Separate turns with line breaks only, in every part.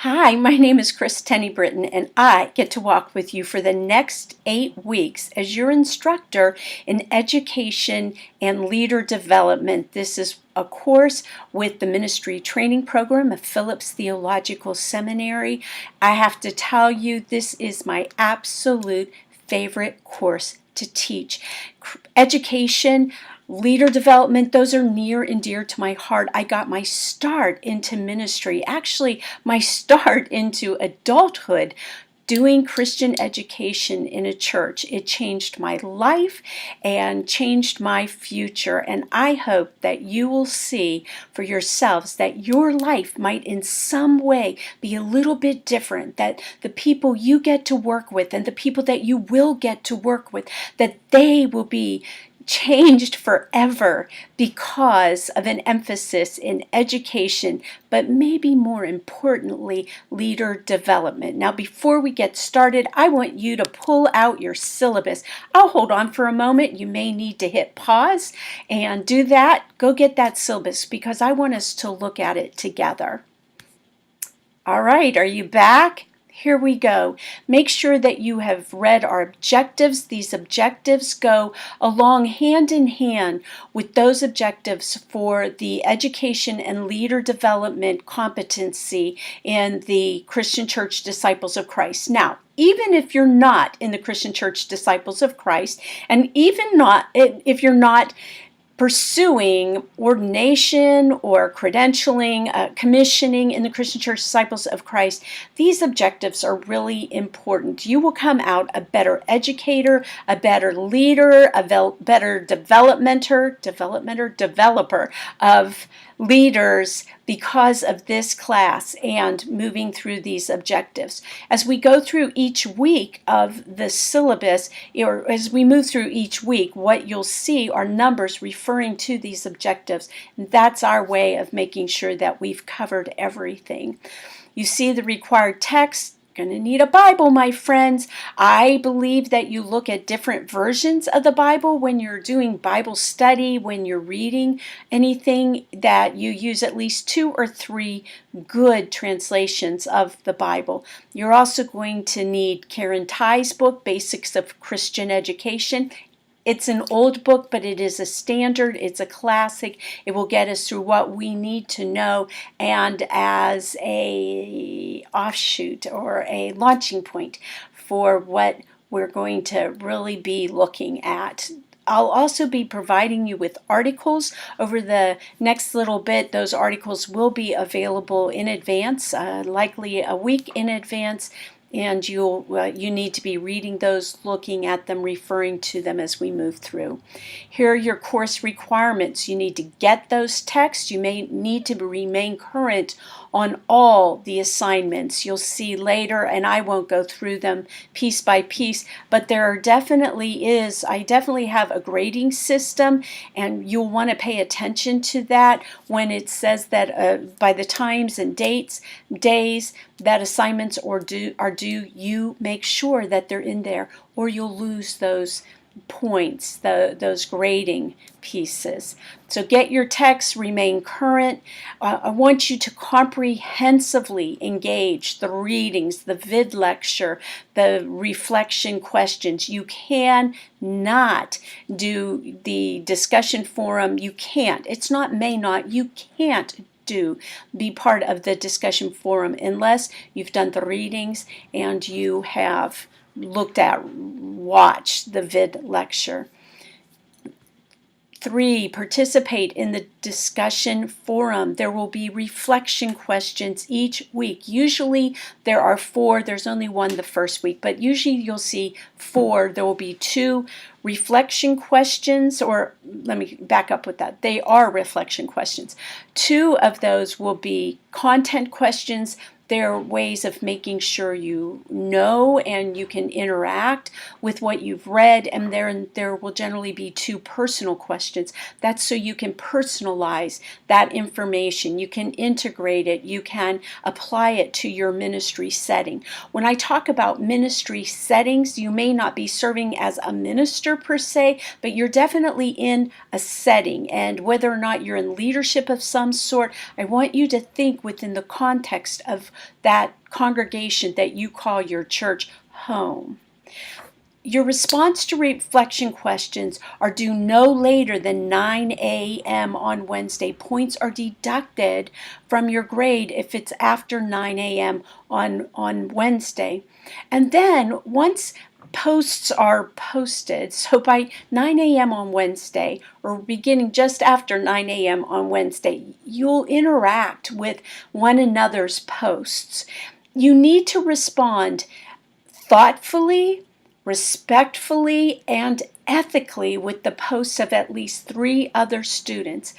Hi, my name is Tenny-Brittian, and I get to walk with you for the next 8 weeks as your instructor in education and leader development. This is a course with the ministry training program of Phillips Theological Seminary. I have to tell you, this is my absolute favorite course to teach. Education, leader development, those are near and dear to my heart. I got my start into ministry, actually my start into adulthood, doing Christian education in a church. It changed my life and changed my future, and I hope that you will see for yourselves that your life might in some way be a little bit different, that the people you get to work with and the people that you will get to work with, that they will be changed forever because of an emphasis in education, but maybe more importantly, leader development. Now, before we get started, I want you to pull out your syllabus. I'll hold on for a moment. You may need to hit pause and do that. Go get that syllabus because I want us to look at it together. All right, are you back? Here we go. Make sure that you have read our objectives. These objectives go along hand in hand with those objectives for the education and leader development competency in the Christian Church Disciples of Christ. Now, even if you're not in the Christian Church Disciples of Christ, and even not if you're not pursuing ordination or credentialing, commissioning in the Christian Church Disciples of Christ, these objectives are really important. You will come out a better educator, a better leader, a better developer of leaders because of this class and moving through these objectives. As we go through each week of the syllabus, or as we move through each week, what you'll see are numbers referring to these objectives. And that's our way of making sure that we've covered everything. You see the required text. Going to need a Bible, my friends. I believe that you look at different versions of the Bible when you're doing Bible study, when you're reading anything, that you use at least 2 or 3 good translations of the Bible. You're also going to need Karen Ty's book, Basics of Christian Education. It's an old book, but it is a standard. It's a classic. It will get us through what we need to know, and as a offshoot or a launching point for what we're going to really be looking at. I'll also be providing you with articles over the next little bit. Those articles will be available in advance, likely a week in advance. And you need to be reading those, looking at them, referring to them as we move through. Here are your course requirements. You need to get those texts. You may need to remain current on all the assignments. You'll see later, and I won't go through them piece by piece, but I definitely have a grading system, and you'll want to pay attention to that when it says that by the times and days that assignments are due, you make sure that they're in there, or you'll lose those points, those grading pieces. So get your text, remain current. I want you to comprehensively engage the readings, the VidLecture, the reflection questions. You cannot do the discussion forum. You can't. It's not may not. You can't be part of the discussion forum unless you've done the readings and you have watched the VidLecture. 3, participate in the discussion forum. There will be reflection questions each week. Usually there are 4. There's only 1 the first week, but usually you'll see 4. There will be 2 reflection questions, or let me back up with that. They are reflection questions. 2 of those will be content questions. They're ways of making sure you know and you can interact with what you've read, and there will generally be 2 personal questions. That's so you can personalize that information. You can integrate it. You can apply it to your ministry setting. When I talk about ministry settings, you may not be serving as a minister pastor per se, but you're definitely in a setting. And whether or not you're in leadership of some sort, I want you to think within the context of that congregation that you call your church home. Your response to reflection questions are due no later than 9 a.m. on Wednesday. Points are deducted from your grade if it's after 9 a.m. on Wednesday. And then once posts are posted, so by 9 a.m. on Wednesday, or beginning just after 9 a.m. on Wednesday, you'll interact with one another's posts. You need to respond thoughtfully, respectfully, and ethically with the posts of at least 3 other students.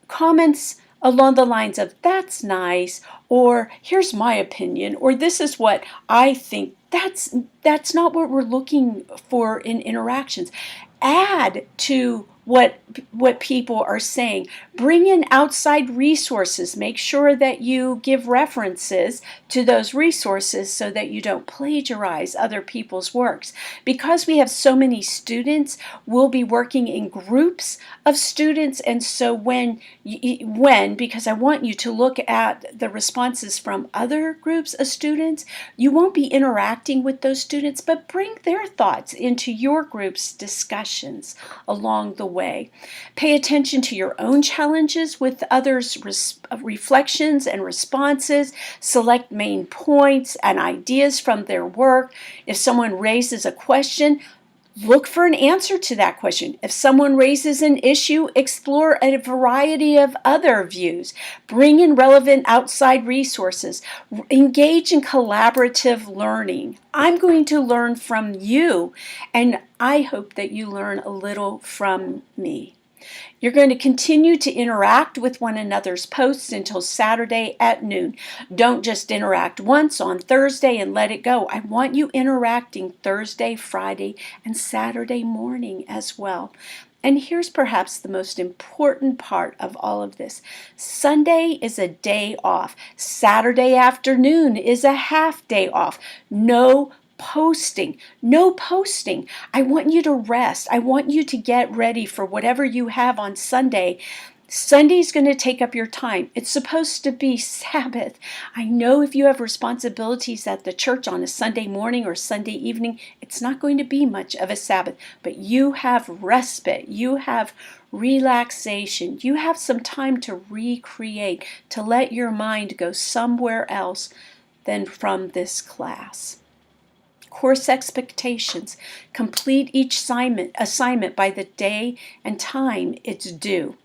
Comments along the lines of, "That's nice," or "Here's my opinion," or "This is what I think," that's not what we're looking for in interactions. Add to what people are saying. Bring in outside resources. Make sure that you give references to those resources so that you don't plagiarize other people's works. Because we have so many students, we'll be working in groups of students, and so because I want you to look at the responses from other groups of students, you won't be interacting with those students, but bring their thoughts into your group's discussions along the way. Pay attention to your own challenges with others' reflections and responses. Select main points and ideas from their work. If someone raises a question, look for an answer to that question. If someone raises an issue, explore a variety of other views. Bring in relevant outside resources. Engage in collaborative learning. I'm going to learn from you, and I hope that you learn a little from me. You're going to continue to interact with one another's posts until Saturday at noon. Don't just interact once on Thursday and let it go. I want you interacting Thursday, Friday, and Saturday morning as well. And here's perhaps the most important part of all of this. Sunday is a day off. Saturday afternoon is a half day off. No posting. I want you to rest. I want you to get ready for whatever you have on Sunday. Sunday's going to take up your time. It's supposed to be Sabbath. I know if you have responsibilities at the church on a Sunday morning or Sunday evening, it's not going to be much of a Sabbath, but you have respite. You have relaxation. You have some time to recreate, to let your mind go somewhere else than from this class. Course expectations. Complete each assignment by the day and time it's due.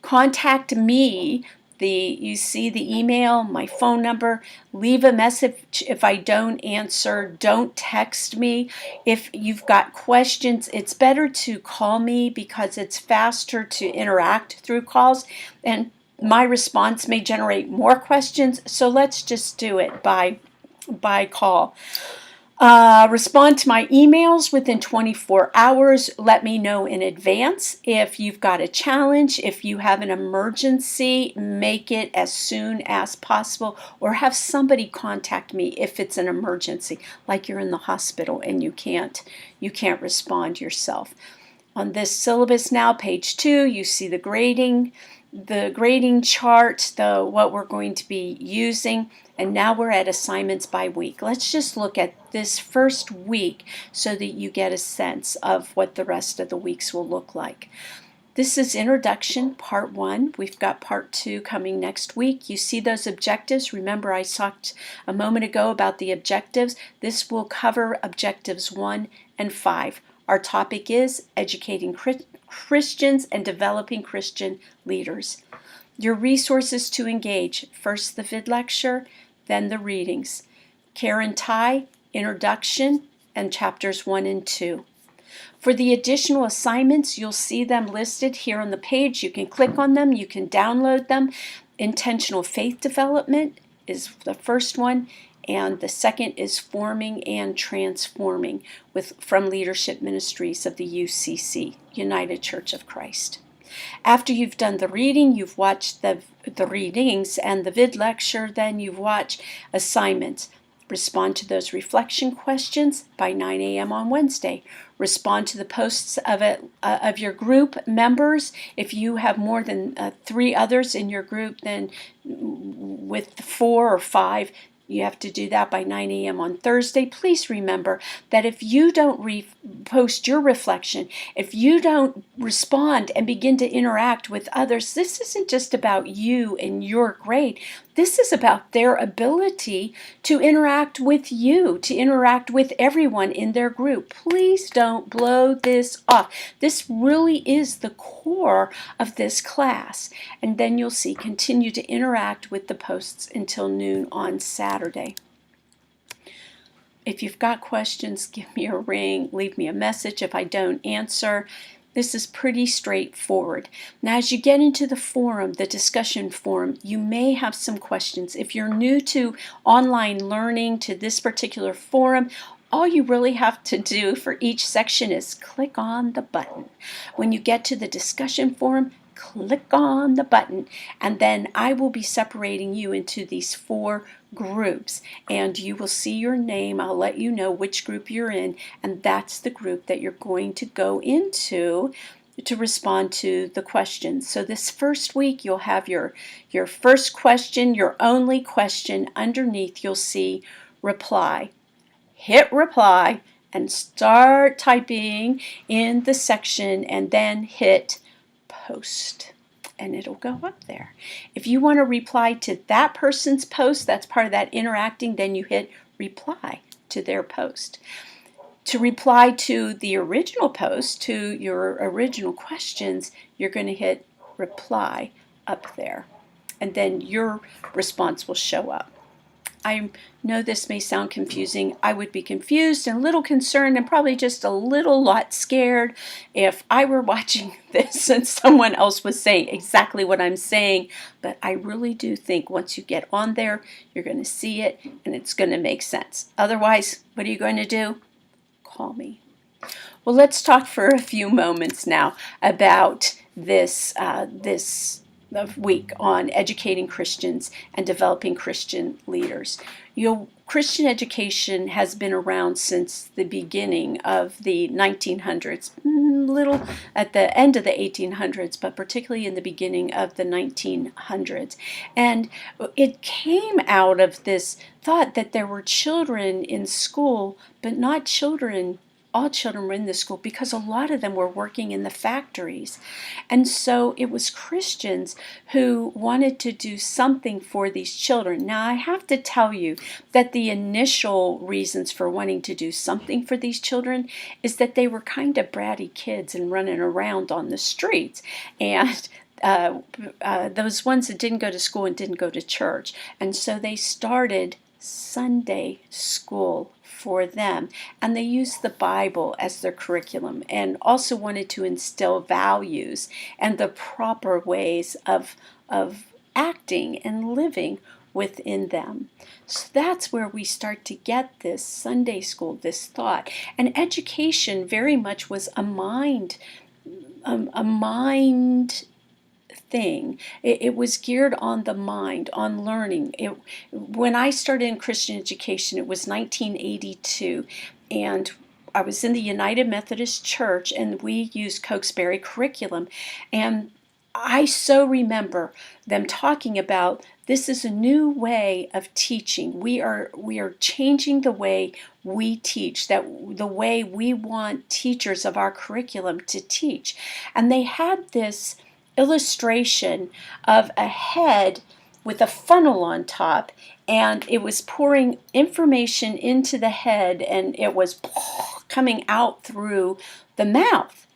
Contact me. You see the email, my phone number. Leave a message if I don't answer. Don't text me. If you've got questions, it's better to call me because it's faster to interact through calls, and my response may generate more questions, so let's just do it by call. Respond to my emails within 24 hours. Let me know in advance if you've got a challenge. If you have an emergency, make it as soon as possible, or have somebody contact me if it's an emergency, like you're in the hospital and you can't respond yourself. On this syllabus now, page 2, you see the grading chart, what we're going to be using. And now we're at assignments by week. Let's just look at this first week so that you get a sense of what the rest of the weeks will look like. This is Introduction, Part 1. We've got Part 2 coming next week. You see those objectives. Remember, I talked a moment ago about the objectives. This will cover objectives 1 and 5. Our topic is educating Christians and developing Christian leaders. Your resources to engage. First, the VidLecture, then the readings. Karen Ty, Introduction, and Chapters 1 and 2. For the additional assignments, you'll see them listed here on the page. You can click on them. You can download them. Intentional Faith Development is the first one, and the second is Forming and Transforming from Leadership Ministries of the UCC, United Church of Christ. After you've done the reading, you've watched the readings and the VidLecture, then you've watched assignments. Respond to those reflection questions by 9 a.m. on Wednesday. Respond to the posts of your group members. If you have more than 3 others in your group, then with 4 or 5, you have to do that by 9 a.m. on Thursday. Please remember that if you don't post your reflection, if you don't respond and begin to interact with others, this isn't just about you and your grade. This is about their ability to interact with you, to interact with everyone in their group. Please don't blow this off. This really is the core of this class. And then you'll see, continue to interact with the posts until noon on Saturday. If you've got questions, give me a ring, leave me a message if I don't answer. This is pretty straightforward. Now, as you get into the forum, the discussion forum, you may have some questions. If you're new to online learning, to this particular forum, all you really have to do for each section is click on the button. When you get to the discussion forum, click on the button, and then I will be separating you into these 4 groups, and you will see your name. I'll let you know which group you're in, and that's the group that you're going to go into to respond to the questions. So this first week, you'll have your first question, your only question. Underneath, you'll see reply. Hit reply and start typing in the section, and then hit post, and it'll go up there. If you want to reply to that person's post, that's part of that interacting, then you hit reply to their post. To reply to the original post, to your original questions, you're going to hit reply up there, and then your response will show up. I know this may sound confusing. I would be confused and a little concerned and probably just a lot scared if I were watching this and someone else was saying exactly what I'm saying. But I really do think once you get on there, you're going to see it and it's going to make sense. Otherwise, what are you going to do? Call me. Well, let's talk for a few moments now about this week on educating Christians and developing Christian leaders. Christian education has been around since the beginning of the 1900s, little at the end of the 1800s, but particularly in the beginning of the 1900s. And it came out of this thought that there were children in school, but not all children were in the school, because a lot of them were working in the factories. And so it was Christians who wanted to do something for these children. Now, I have to tell you that the initial reasons for wanting to do something for these children is that they were kind of bratty kids and running around on the streets. And those ones that didn't go to school and didn't go to church. And so they started Sunday school for them, and they used the Bible as their curriculum, and also wanted to instill values and the proper ways of acting and living within them. So that's where we start to get this Sunday school, this thought. And education very much was a mind thing. It was geared on the mind, on learning. When I started in Christian education, it was 1982, and I was in the United Methodist Church, and we used Cokesbury curriculum. And I so remember them talking about, this is a new way of teaching. We are changing the way we teach, that the way we want teachers of our curriculum to teach. And they had this illustration of a head with a funnel on top, and it was pouring information into the head, and it was coming out through the mouth.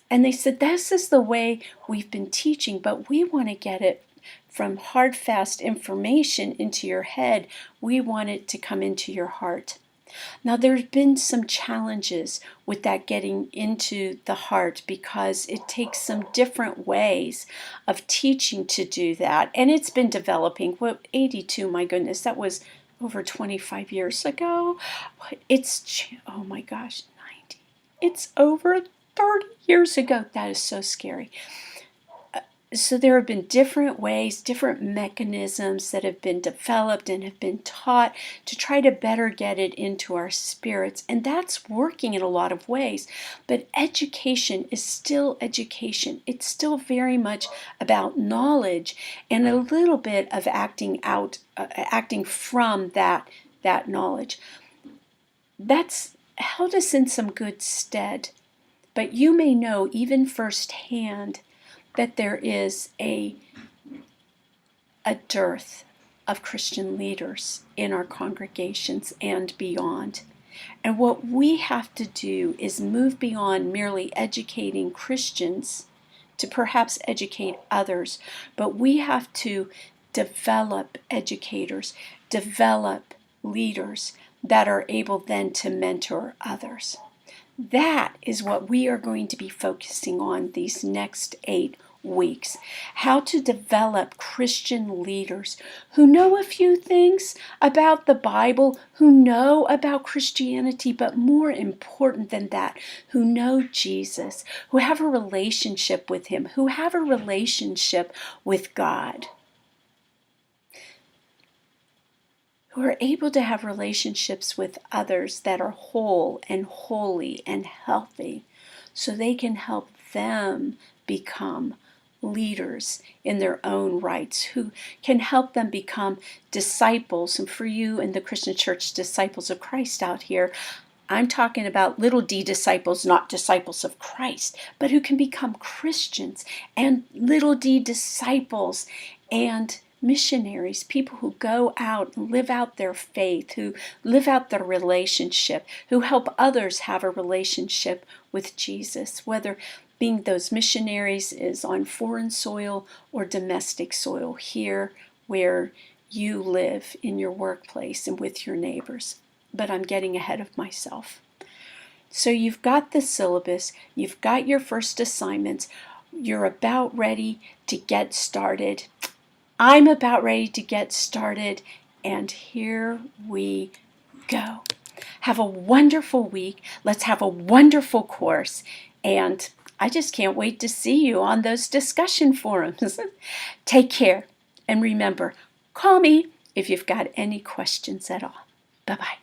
And they said, this is the way we've been teaching, but we want to get it from hard, fast information into your head. We want it to come into your heart. Now, there's been some challenges with that getting into the heart, because it takes some different ways of teaching to do that. And it's been developing. 82, my goodness, that was over 25 years ago. Oh my gosh, 90. It's over 30 years ago. That is so scary. So there have been different ways, different mechanisms that have been developed and have been taught to try to better get it into our spirits. And that's working in a lot of ways. But education is still education. It's still very much about knowledge and a little bit of acting from that knowledge. That's held us in some good stead. But you may know even firsthand that there is a dearth of Christian leaders in our congregations and beyond. And what we have to do is move beyond merely educating Christians to perhaps educate others, but we have to develop educators, develop leaders that are able then to mentor others. That is what we are going to be focusing on these next 8 weeks. How to develop Christian leaders who know a few things about the Bible, who know about Christianity, but more important than that, who know Jesus, who have a relationship with Him, who have a relationship with God, who are able to have relationships with others that are whole and holy and healthy, so they can help them become leaders in their own rights, who can help them become disciples. And for you in the Christian church, disciples of Christ out here, I'm talking about little d disciples, not disciples of Christ, but who can become Christians and little d disciples and missionaries, people who go out and live out their faith, who live out their relationship, who help others have a relationship with Jesus, whether being those missionaries is on foreign soil or domestic soil here where you live in your workplace and with your neighbors. But I'm getting ahead of myself. So you've got the syllabus, you've got your first assignments, you're about ready to get started. I'm about ready to get started, and here we go. Have a wonderful week. Let's have a wonderful course, and I just can't wait to see you on those discussion forums. Take care, and remember, call me if you've got any questions at all. Bye-bye.